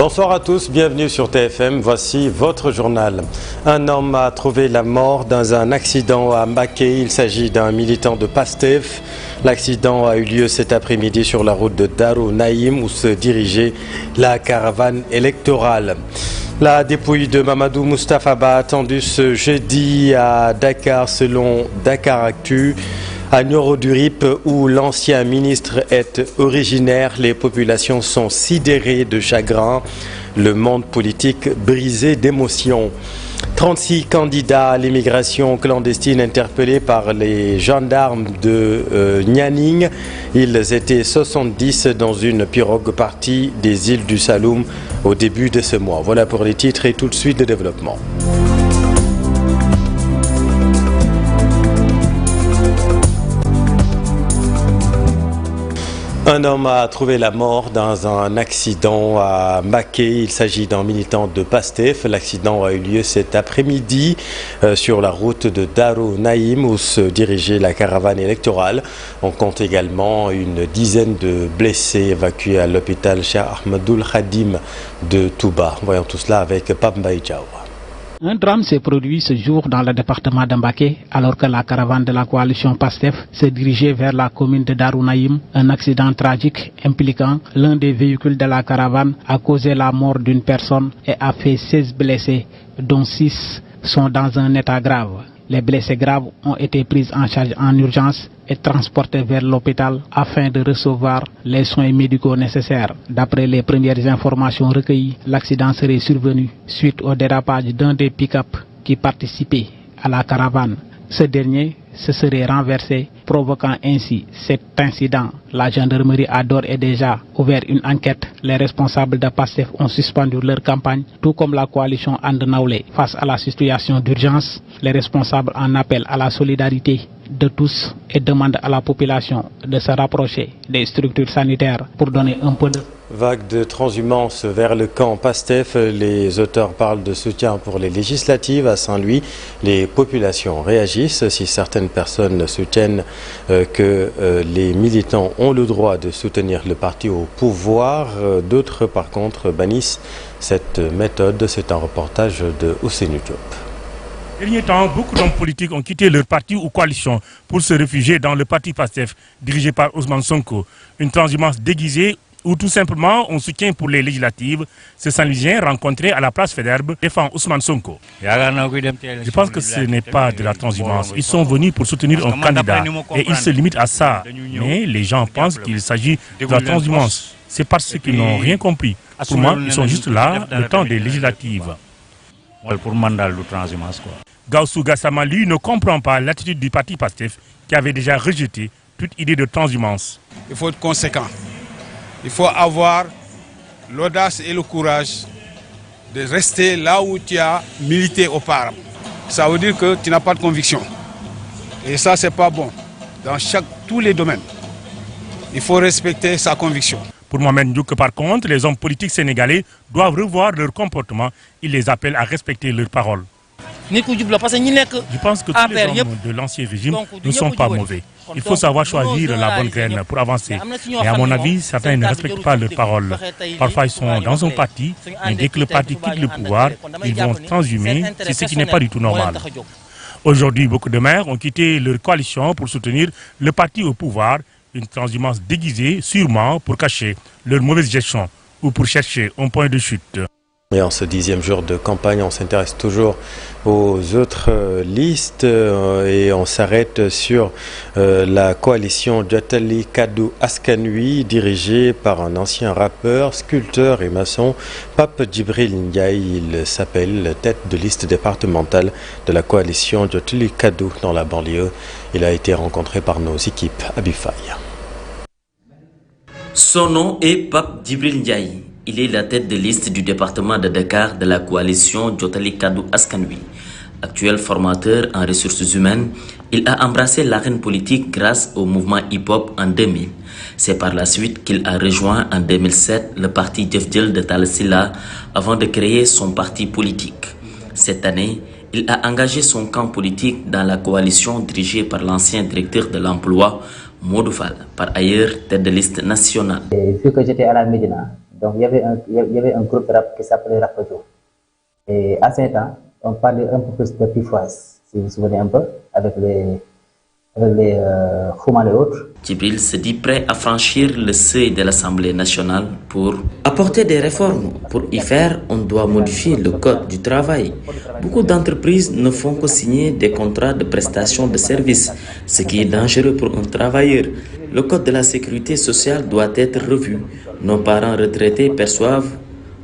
Bonsoir à tous, bienvenue sur TFM, voici votre journal. Un homme a trouvé la mort dans un accident à Mbacké, il s'agit d'un militant de PASTEF. L'accident a eu lieu cet après-midi sur la route de Darou Naïm où se dirigeait la caravane électorale. La dépouille de Mamadou Moustapha Ba attendue ce jeudi à Dakar selon Dakaractu. À Nioro-du-Rip, où l'ancien ministre est originaire, les populations sont sidérées de chagrin, le monde politique brisé d'émotion. 36 candidats à l'immigration clandestine interpellés par les gendarmes de Nianing. Ils étaient 70 dans une pirogue partie des îles du Saloum au début de ce mois. Voilà pour les titres et tout de suite le développement. Un homme a trouvé la mort dans un accident à Mbacké. Il s'agit d'un militant de PASTEF. L'accident a eu lieu cet après-midi sur la route de Darou Naïm où se dirigeait la caravane électorale. On compte également une dizaine de blessés évacués à l'hôpital Cheikh Ahmadoul Khadim de Touba. Voyons tout cela avec Pape Mbaye Diaw. Un drame s'est produit ce jour dans le département de Mbacké alors que la caravane de la coalition PASTEF se dirigeait vers la commune de Darou Naïm. Un accident tragique impliquant l'un des véhicules de la caravane a causé la mort d'une personne et a fait 16 blessés, dont 6 sont dans un état grave. Les blessés graves ont été pris en charge en urgence et transportés vers l'hôpital afin de recevoir les soins médicaux nécessaires. D'après les premières informations recueillies, l'accident serait survenu suite au dérapage d'un des pick-up qui participait à la caravane. Ce dernier se serait renversé, provoquant ainsi cet incident. La gendarmerie a d'ores et déjà ouvert une enquête. Les responsables de PASTEF ont suspendu leur campagne, tout comme la coalition And Nawlé. Face à la situation d'urgence, les responsables en appellent à la solidarité de tous et demandent à la population de se rapprocher des structures sanitaires pour donner un peu de... Vague de transhumance vers le camp PASTEF. Les auteurs parlent de soutien pour les législatives à Saint-Louis. Les populations réagissent. Si certaines personnes soutiennent que les militants ont le droit de soutenir le parti au pouvoir, d'autres par contre bannissent cette méthode. C'est un reportage de Ousseynou Diop. Dernier temps, beaucoup d'hommes politiques ont quitté leur parti ou coalition pour se réfugier dans le parti PASTEF dirigé par Ousmane Sonko. Une transhumance déguisée ou tout simplement on soutient pour les législatives. Ce Saint-Louisien rencontré à la place Faidherbe défend Ousmane Sonko. Je pense que ce n'est pas de la transhumance. Ils sont venus pour soutenir un candidat et ils se limitent à ça. Mais les gens pensent qu'il s'agit de la transhumance. C'est parce qu'ils n'ont rien compris. Pour moi, ils sont juste là le temps des législatives. Gaussou Gassama, lui, ne comprend pas l'attitude du parti PASTEF qui avait déjà rejeté toute idée de transhumance. Il faut être conséquent. Il faut avoir l'audace et le courage de rester là où tu as milité auparavant. Ça veut dire que tu n'as pas de conviction. Et ça, c'est pas bon. Dans tous les domaines, il faut respecter sa conviction. Pour Mohamed Ndiouk, par contre, les hommes politiques sénégalais doivent revoir leur comportement. Il les appelle à respecter leurs paroles. Je pense que tous les hommes de l'ancien régime ne sont pas mauvais. Il faut savoir choisir la bonne graine pour avancer. Et à mon avis, certains ne respectent pas leurs paroles. Parfois, ils sont dans un parti, mais dès que le parti quitte le pouvoir, ils vont transhumer. C'est ce qui n'est pas du tout normal. Aujourd'hui, beaucoup de maires ont quitté leur coalition pour soutenir le parti au pouvoir. Une transhumance déguisée, sûrement pour cacher leur mauvaise gestion ou pour chercher un point de chute. Et en ce 10e jour de campagne, on s'intéresse toujours aux autres listes et on s'arrête sur la coalition Jotali Kaddu Askan Wi dirigée par un ancien rappeur, sculpteur et maçon, Pape Djibril Ndiaye. Il s'appelle tête de liste départementale de la coalition Jotali Kaddu dans la banlieue. Il a été rencontré par nos équipes à Bifaye. Son nom est Pape Djibril Ndiaye. Il est la tête de liste du département de Dakar de la coalition Jotali Kaddu Askan Wi. Actuel formateur en ressources humaines, il a embrassé l'arène politique grâce au mouvement hip-hop en 2000. C'est par la suite qu'il a rejoint en 2007 le parti Jëf Jël de Talla Sylla avant de créer son parti politique. Cette année, il a engagé son camp politique dans la coalition dirigée par l'ancien directeur de l'emploi, Modou Fall, par ailleurs tête de liste nationale. Depuis que j'étais à la Médina, Donc il y avait un groupe de rap qui s'appelait Rapadio. Et à ce temps, on parlait un peu plus de Pifoise, si vous vous souvenez un peu, avec les Khouman et autres. Djibril se dit prêt à franchir le seuil de l'Assemblée nationale pour apporter des réformes. Pour y faire, on doit modifier le code du travail. Beaucoup d'entreprises ne font que signer des contrats de prestation de services, ce qui est dangereux pour un travailleur. Le code de la sécurité sociale doit être revu. Nos parents retraités perçoivent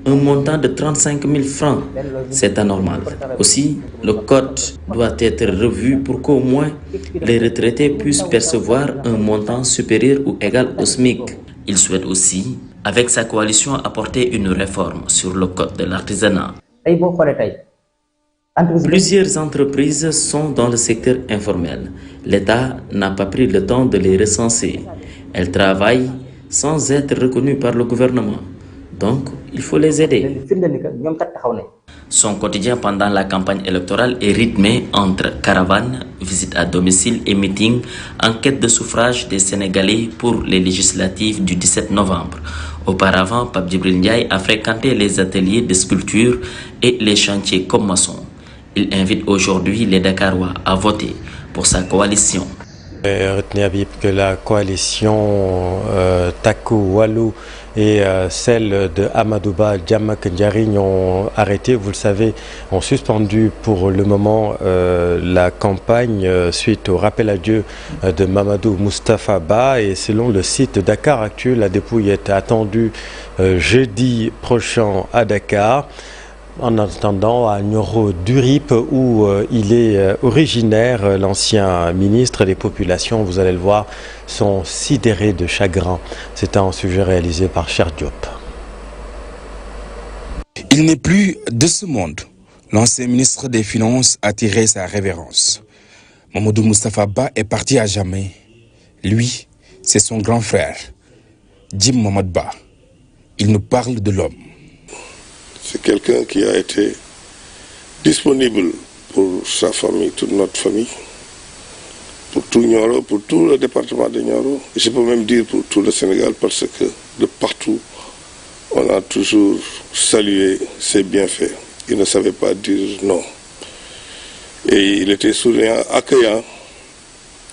un montant de 35 000 francs. C'est anormal. Aussi, le code doit être revu pour qu'au moins les retraités puissent percevoir un montant supérieur ou égal au SMIC. Il souhaite aussi, avec sa coalition, apporter une réforme sur le code de l'artisanat. Plusieurs entreprises sont dans le secteur informel. L'État n'a pas pris le temps de les recenser. Elles travaillent sans être reconnues par le gouvernement. Donc, il faut les aider. Son quotidien pendant la campagne électorale est rythmé entre caravanes, visites à domicile et meetings en quête de suffrage des Sénégalais pour les législatives du 17 novembre. Auparavant, Pape Djibril Ndiaye a fréquenté les ateliers de sculpture et les chantiers comme maçon. Il invite aujourd'hui les Dakarois à voter pour sa coalition. Retenez Habib que la coalition Taku Wallu et celle de Amadouba Diamak Ndiarigne ont arrêté, vous le savez, ont suspendu pour le moment la campagne suite au rappel à Dieu de Mamadou Moustapha Ba. Et selon le site Dakar Actu, la dépouille est attendue jeudi prochain à Dakar. En attendant, à Nioro Durip, où il est originaire, l'ancien ministre des Populations, vous allez le voir, sont sidérés de chagrin. C'est un sujet réalisé par Cher Diop. Il n'est plus de ce monde. L'ancien ministre des Finances a tiré sa révérence. Mamadou Moustapha Ba est parti à jamais. Lui, c'est son grand frère, Jim Mamad Ba. Il nous parle de l'homme. C'est quelqu'un qui a été disponible pour sa famille, toute notre famille, pour tout Nioro, pour tout le département de Nioro. Je peux même dire pour tout le Sénégal parce que de partout, on a toujours salué ses bienfaits. Il ne savait pas dire non. Et il était souriant, accueillant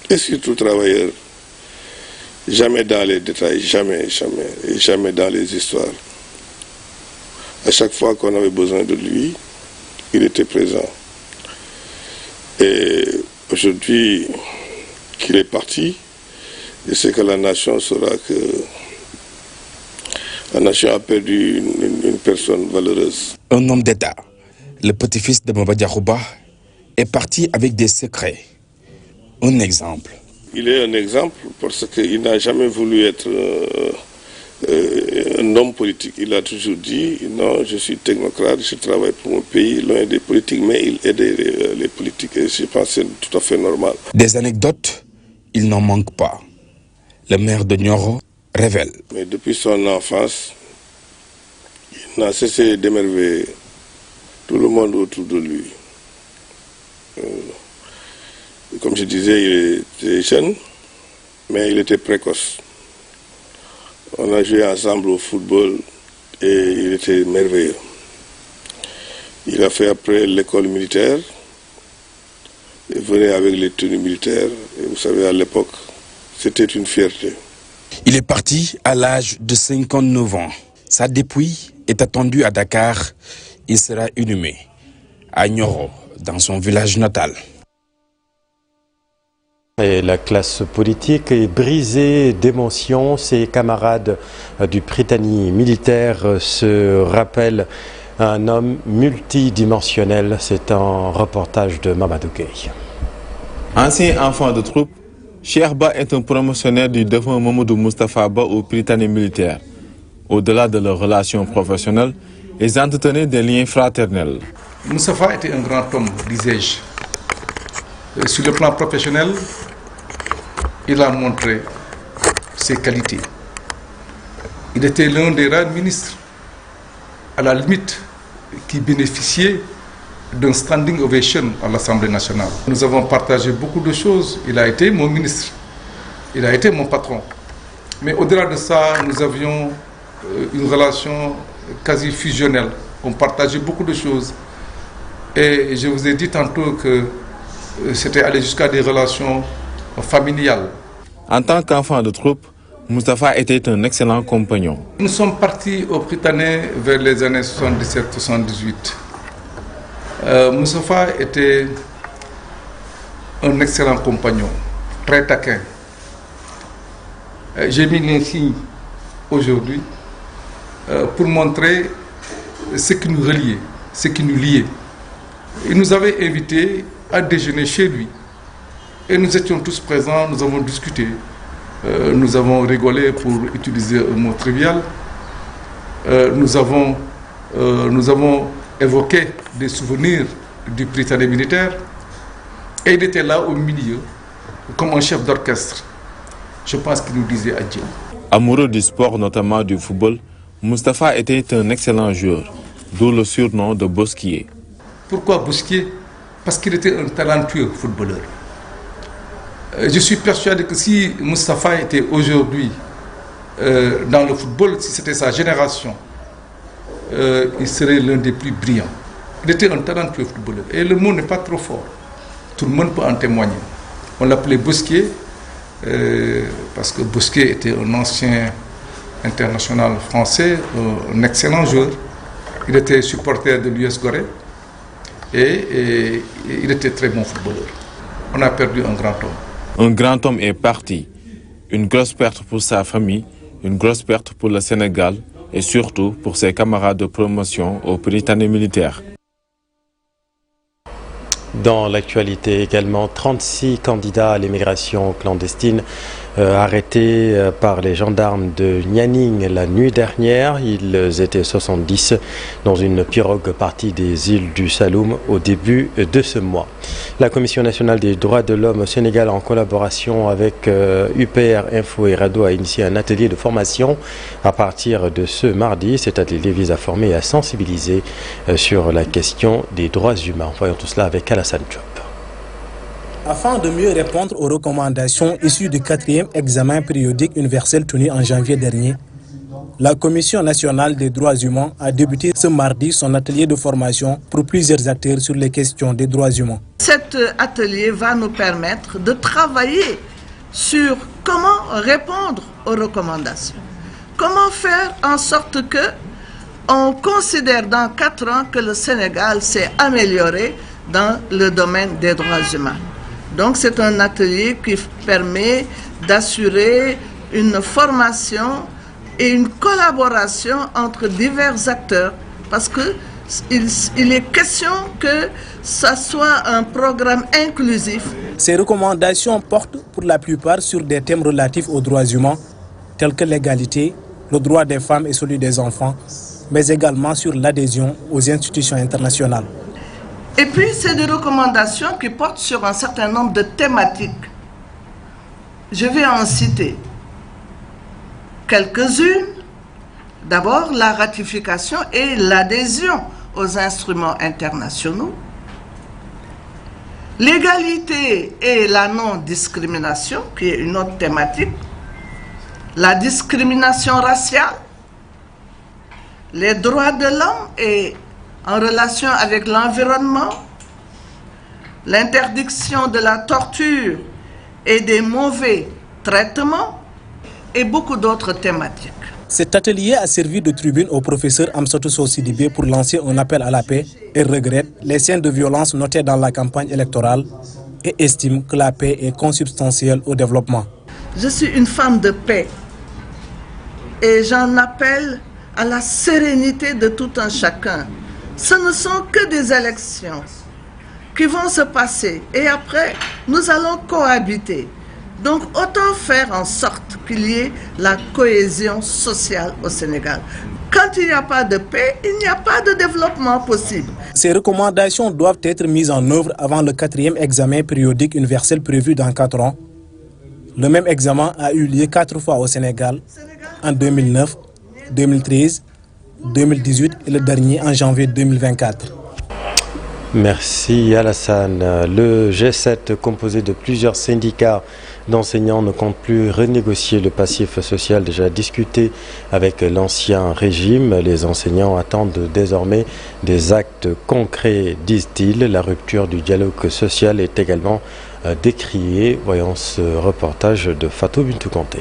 et surtout travailleur. Jamais dans les détails, jamais, jamais, et jamais dans les histoires. À chaque fois qu'on avait besoin de lui, il était présent. Et aujourd'hui qu'il est parti, je sais que la nation saura que la nation a perdu une personne valeureuse. Un homme d'État, le petit-fils de Maba Diakhou Ba, est parti avec des secrets. Un exemple. Il est un exemple parce qu'il n'a jamais voulu être un homme politique. Il a toujours dit, non, je suis technocrate, je travaille pour mon pays, loin des politiques, mais il aidait les politiques et je pense que c'est tout à fait normal. Des anecdotes, il n'en manque pas. Le maire de Nioro révèle. Mais depuis son enfance, il n'a cessé d'émerveiller tout le monde autour de lui. Comme je disais, il était jeune, mais il était précoce. On a joué ensemble au football et il était merveilleux. Il a fait après l'école militaire. Il venait avec les tenues militaires. Et vous savez, à l'époque, c'était une fierté. Il est parti à l'âge de 59 ans. Sa dépouille est attendue à Dakar. Il sera inhumé à Nioro, dans son village natal. Et la classe politique est brisée d'émotion. Ses camarades du Prytanée militaire se rappellent un homme multidimensionnel. C'est un reportage de Mamadou Gueye. Ancien enfant de troupe, Cheikh Ba est un promotionnaire du défunt Mamadou Moustapha Ba au Prytanée militaire. Au-delà de leurs relations professionnelles, ils entretenaient des liens fraternels. Moustapha était un grand homme, disais-je. Sur le plan professionnel, il a montré ses qualités. Il était l'un des rares ministres, à la limite, qui bénéficiait d'un standing ovation à l'Assemblée nationale. Nous avons partagé beaucoup de choses. Il a été mon ministre, il a été mon patron. Mais au-delà de ça, nous avions une relation quasi fusionnelle. On partageait beaucoup de choses. Et je vous ai dit tantôt que c'était allé jusqu'à des relations familiales. En tant qu'enfant de troupe, Moustapha était un excellent compagnon. Nous sommes partis au Prytanée vers les années 77-78. Moustapha était un excellent compagnon, très taquin. J'ai mis l'insigne aujourd'hui pour montrer ce qui nous reliait, ce qui nous liait. Il nous avait invités à déjeuner chez lui. Et nous étions tous présents, nous avons discuté. Nous avons rigolé pour utiliser un mot trivial. Nous avons évoqué des souvenirs du Prytanée militaire. Et il était là au milieu, comme un chef d'orchestre. Je pense qu'il nous disait adieu. Amoureux du sport, notamment du football, Moustapha était un excellent joueur, d'où le surnom de Bosquier. Pourquoi Bosquier? Parce qu'il était un talentueux footballeur. Je suis persuadé que si Moustapha était aujourd'hui dans le football, si c'était sa génération, il serait l'un des plus brillants. Il était un talentueux footballeur. Et le mot n'est pas trop fort. Tout le monde peut en témoigner. On l'appelait Bosquier parce que Bosquier était un ancien international français, un excellent joueur. Il était supporter de l'US Gorée et il était très bon footballeur. On a perdu un grand homme. Un grand homme est parti. Une grosse perte pour sa famille, une grosse perte pour le Sénégal et surtout pour ses camarades de promotion au Prytanée militaire. Dans l'actualité également, 36 candidats à l'immigration clandestine arrêtés par les gendarmes de Nianing la nuit dernière. Ils étaient 70 dans une pirogue partie des îles du Saloum au début de ce mois. La Commission nationale des droits de l'homme au Sénégal, en collaboration avec UPR Info et Radio, a initié un atelier de formation à partir de ce mardi. Cet atelier vise à former et à sensibiliser sur la question des droits humains. Voyons tout cela avec Alassane Diop. Afin de mieux répondre aux recommandations issues du 4e examen périodique universel tenu en janvier dernier, la Commission nationale des droits humains a débuté ce mardi son atelier de formation pour plusieurs acteurs sur les questions des droits humains. Cet atelier va nous permettre de travailler sur comment répondre aux recommandations. Comment faire en sorte que on considère dans 4 ans que le Sénégal s'est amélioré dans le domaine des droits humains. Donc c'est un atelier qui permet d'assurer une formation et une collaboration entre divers acteurs parce qu'il est question que ça soit un programme inclusif. Ces recommandations portent pour la plupart sur des thèmes relatifs aux droits humains tels que l'égalité, le droit des femmes et celui des enfants, mais également sur l'adhésion aux institutions internationales. Et puis, c'est des recommandations qui portent sur un certain nombre de thématiques. Je vais en citer quelques-unes. D'abord, la ratification et l'adhésion aux instruments internationaux. L'égalité et la non-discrimination, qui est une autre thématique. La discrimination raciale. Les droits de l'homme et en relation avec l'environnement, l'interdiction de la torture et des mauvais traitements et beaucoup d'autres thématiques. Cet atelier a servi de tribune au professeur Amsatou Sow Sidibé pour lancer un appel à la paix et regrette les scènes de violence notées dans la campagne électorale et estime que la paix est consubstantielle au développement. Je suis une femme de paix et j'en appelle à la sérénité de tout un chacun. Ce ne sont que des élections qui vont se passer et après, nous allons cohabiter. Donc, autant faire en sorte qu'il y ait la cohésion sociale au Sénégal. Quand il n'y a pas de paix, il n'y a pas de développement possible. Ces recommandations doivent être mises en œuvre avant le 4e examen périodique universel prévu dans 4 ans. Le même examen a eu lieu 4 fois au Sénégal, en 2009, 2013, 2018 et le dernier en janvier 2024. Merci Alassane. Le G7, composé de plusieurs syndicats d'enseignants ne comptent plus renégocier le passif social déjà discuté avec l'ancien régime. Les enseignants attendent désormais des actes concrets, disent-ils. La rupture du dialogue social est également décriée. Voyons ce reportage de Fatou Bintou Kanté.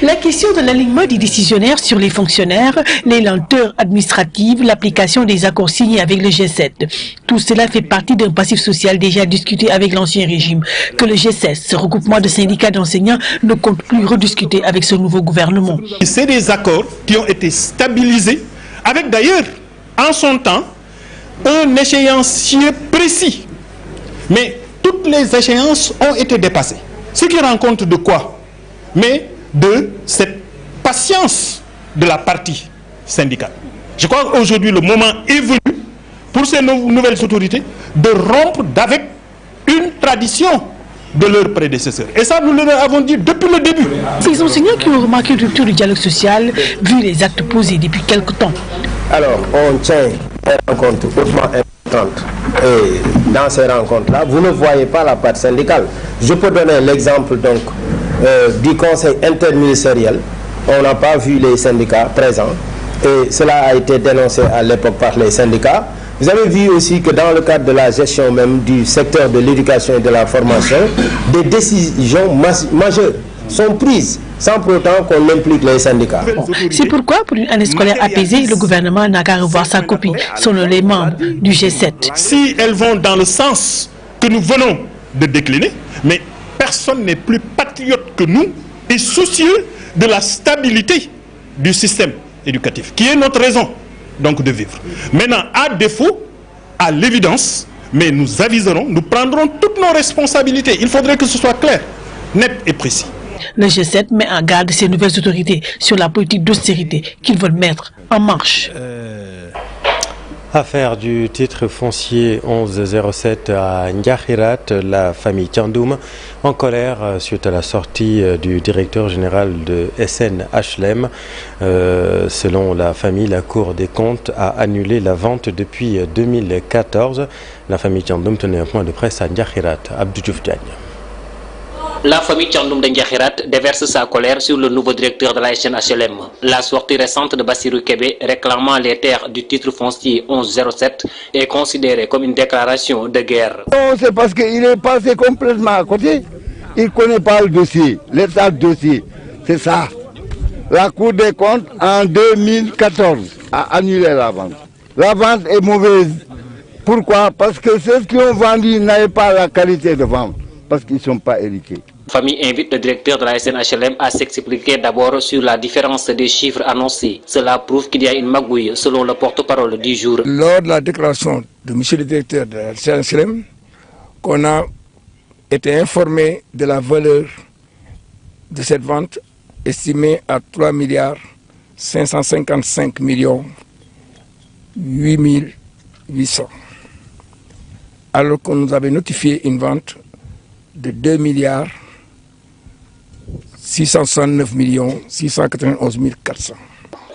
La question de l'alignement des décisionnaires sur les fonctionnaires, les lenteurs administratives, l'application des accords signés avec le G7. Tout cela fait partie d'un passif social déjà discuté avec l'ancien régime, que le G7, ce regroupement de syndicats d'enseignants, ne compte plus rediscuter avec ce nouveau gouvernement. C'est des accords qui ont été stabilisés, avec d'ailleurs, en son temps, un échéancier précis. Mais toutes les échéances ont été dépassées. Ce qui rend compte de quoi? Mais de cette patience de la partie syndicale. Je crois qu'aujourd'hui, le moment est venu pour ces nouvelles autorités de rompre avec une tradition de leurs prédécesseurs. Et ça, nous leur avons dit depuis le début. Ces enseignants qui ont remarqué une rupture du dialogue social, vu les actes posés depuis quelque temps. Alors, on tient une rencontre hautement importante. Et dans ces rencontres-là, vous ne voyez pas la partie syndicale. Je peux donner l'exemple donc du conseil interministériel. On n'a pas vu les syndicats présents et cela a été dénoncé à l'époque par les syndicats. Vous avez vu aussi que dans le cadre de la gestion même du secteur de l'éducation et de la formation, des décisions majeures sont prises sans pour autant qu'on implique les syndicats. C'est pourquoi, pour une année scolaire apaisée, le gouvernement n'a qu'à revoir sa copie, selon les membres du G7. Si elles vont dans le sens que nous venons de décliner, mais personne n'est plus patriote que nous et soucieux de la stabilité du système éducatif, qui est notre raison donc de vivre. Maintenant, à défaut, à l'évidence, mais nous aviserons, nous prendrons toutes nos responsabilités. Il faudrait que ce soit clair, net et précis. Le G7 met en garde ces nouvelles autorités sur la politique d'austérité qu'ils veulent mettre en marche. Affaire du titre foncier 1107 à Ndiakhirat, la famille Thiandoum en colère suite à la sortie du directeur général de SNHLM. Selon la famille, la Cour des comptes a annulé la vente depuis 2014. La famille Thiandoum tenait un point de presse à Ndiakhirat. Abdou Diouf Diagne. La famille Thiandoum de Ndiakhirat déverse sa colère sur le nouveau directeur de la SNHLM. La sortie récente de Bassirou Kébé réclamant les terres du titre foncier 1107 est considérée comme une déclaration de guerre. Non, c'est parce qu'il est passé complètement à côté. Il ne connaît pas le dossier, l'état de dossier. C'est ça. La Cour des comptes, en 2014, a annulé la vente. La vente est mauvaise. Pourquoi? Parce que ceux qui ont vendu n'avaient pas la qualité de vente, parce qu'ils ne sont pas hérités. La famille invite le directeur de la SNHLM à s'expliquer d'abord sur la différence des chiffres annoncés. Cela prouve qu'il y a une magouille, selon le porte-parole du jour. Lors de la déclaration de M. le directeur de la SNHLM, qu'on a été informé de la valeur de cette vente estimée à 3 milliards 555 millions 8800. Alors qu'on nous avait notifié une vente de 2 milliards 669 millions 691 400.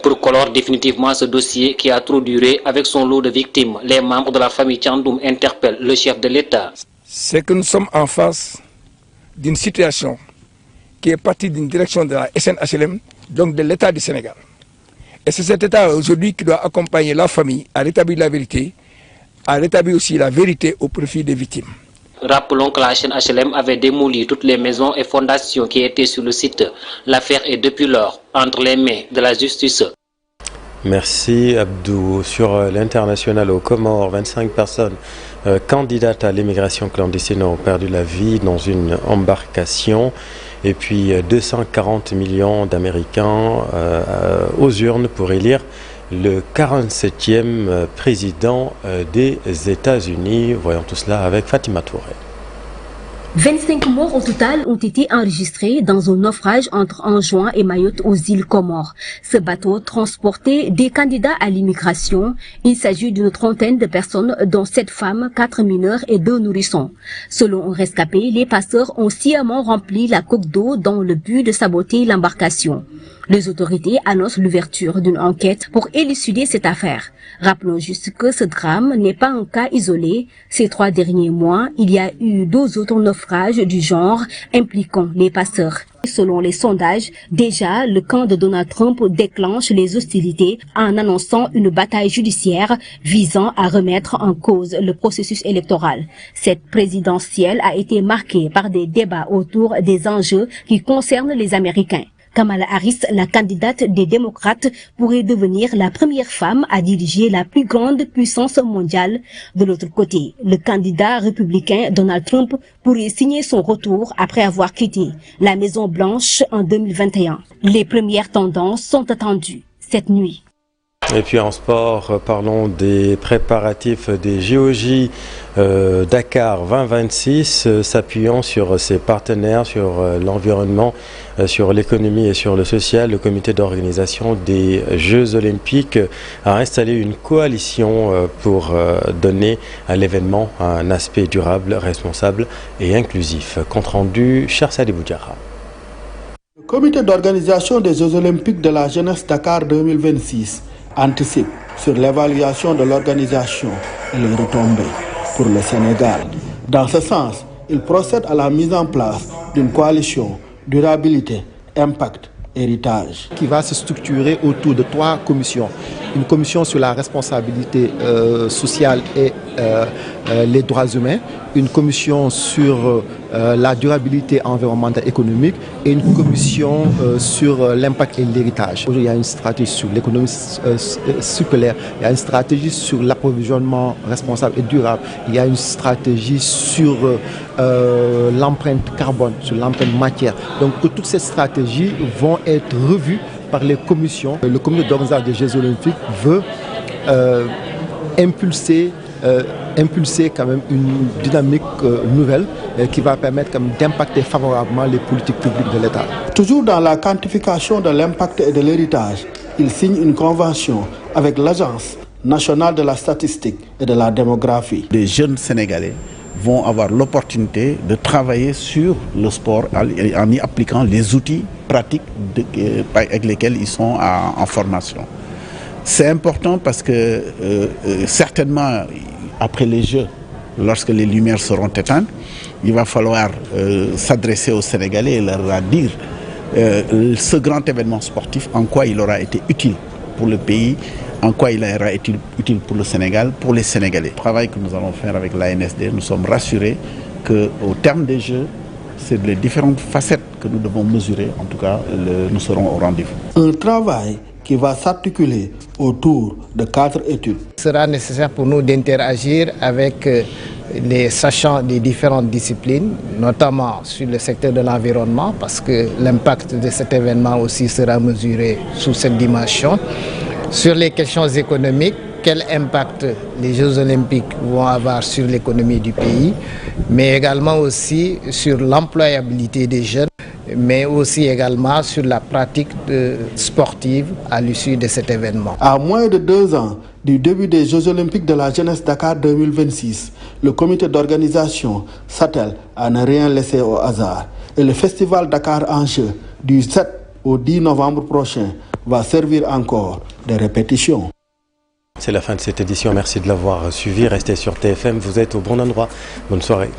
Pour clore définitivement ce dossier qui a trop duré avec son lot de victimes, les membres de la famille Thiandoum interpellent le chef de l'État. C'est que nous sommes en face d'une situation qui est partie d'une direction de la SNHLM, donc de l'État du Sénégal. Et c'est cet État aujourd'hui qui doit accompagner la famille à rétablir la vérité, à rétablir aussi la vérité au profit des victimes. Rappelons que la SNHLM avait démoli toutes les maisons et fondations qui étaient sur le site. L'affaire est depuis lors entre les mains de la justice. Merci Abdou. Sur l'international aux Comores, 25 personnes candidates à l'immigration clandestine ont perdu la vie dans une embarcation. Et puis 240 millions d'Américains aux urnes pour élire le 47e président des États-Unis. Voyons tout cela avec Fatima Touré. 25 morts au total ont été enregistrés dans un naufrage entre Anjouan et Mayotte aux îles Comores. Ce bateau transportait des candidats à l'immigration. Il s'agit d'une trentaine de personnes, dont 7 femmes, 4 mineurs et 2 nourrissons. Selon un rescapé, les passeurs ont sciemment rempli la coque d'eau dans le but de saboter l'embarcation. Les autorités annoncent l'ouverture d'une enquête pour élucider cette affaire. Rappelons juste que ce drame n'est pas un cas isolé. Ces 3 derniers mois, il y a eu 2 autres naufrages du genre impliquant les passeurs. Selon les sondages, déjà, le camp de Donald Trump déclenche les hostilités en annonçant une bataille judiciaire visant à remettre en cause le processus électoral. Cette présidentielle a été marquée par des débats autour des enjeux qui concernent les Américains. Kamala Harris, la candidate des démocrates, pourrait devenir la première femme à diriger la plus grande puissance mondiale. De l'autre côté, le candidat républicain Donald Trump pourrait signer son retour après avoir quitté la Maison-Blanche en 2021. Les premières tendances sont attendues cette nuit. Et puis en sport, parlons des préparatifs des JOJ Dakar 2026, s'appuyant sur ses partenaires, sur l'environnement, sur l'économie et sur le social. Le comité d'organisation des Jeux Olympiques a installé une coalition pour donner à l'événement un aspect durable, responsable et inclusif. Compte rendu, Cher Sadi Boudjara. Le comité d'organisation des Jeux Olympiques de la jeunesse Dakar 2026 anticipe sur l'évaluation de l'organisation et les retombées pour le Sénégal. Dans ce sens, il procède à la mise en place d'une coalition durabilité, impact, héritage, qui va se structurer autour de 3 commissions. Une commission sur la responsabilité sociale et les droits humains, une commission sur la durabilité environnementale et économique et une commission sur l'impact et l'héritage. Il y a une stratégie sur l'économie circulaire, il y a une stratégie sur l'approvisionnement responsable et durable, il y a une stratégie sur l'empreinte carbone, sur l'empreinte matière. Donc toutes ces stratégies vont être revues par les commissions. Le comité d'organisation des Jeux Olympiques veut impulser quand même une dynamique nouvelle qui va permettre d'impacter favorablement les politiques publiques de l'État. Toujours dans la quantification de l'impact et de l'héritage, il signe une convention avec l'Agence nationale de la statistique et de la démographie. Les jeunes Sénégalais vont avoir l'opportunité de travailler sur le sport en y appliquant les outils pratiques avec lesquels ils sont en formation. C'est important parce que certainement après les Jeux, lorsque les lumières seront éteintes, il va falloir s'adresser aux Sénégalais et leur dire ce grand événement sportif, en quoi il aura été utile pour le pays, en quoi il aura été utile pour le Sénégal, pour les Sénégalais. Le travail que nous allons faire avec l'ANSD, nous sommes rassurés qu'au terme des Jeux, c'est les différentes facettes que nous devons mesurer. En tout cas, nous serons au rendez-vous. Un travail qui va s'articuler autour de 4 études. Il sera nécessaire pour nous d'interagir avec les sachants des différentes disciplines, notamment sur le secteur de l'environnement, parce que l'impact de cet événement aussi sera mesuré sous cette dimension. Sur les questions économiques, quel impact les Jeux Olympiques vont avoir sur l'économie du pays, mais également aussi sur l'employabilité des jeunes, mais aussi également sur la pratique sportive à l'issue de cet événement. À moins de 2 ans du début des Jeux Olympiques de la jeunesse Dakar 2026, le comité d'organisation s'attelle à ne rien laisser au hasard. Et le festival Dakar en jeu du 7 au 10 novembre prochain va servir encore de répétition. C'est la fin de cette édition. Merci de l'avoir suivi. Restez sur TFM. Vous êtes au bon endroit. Bonne soirée.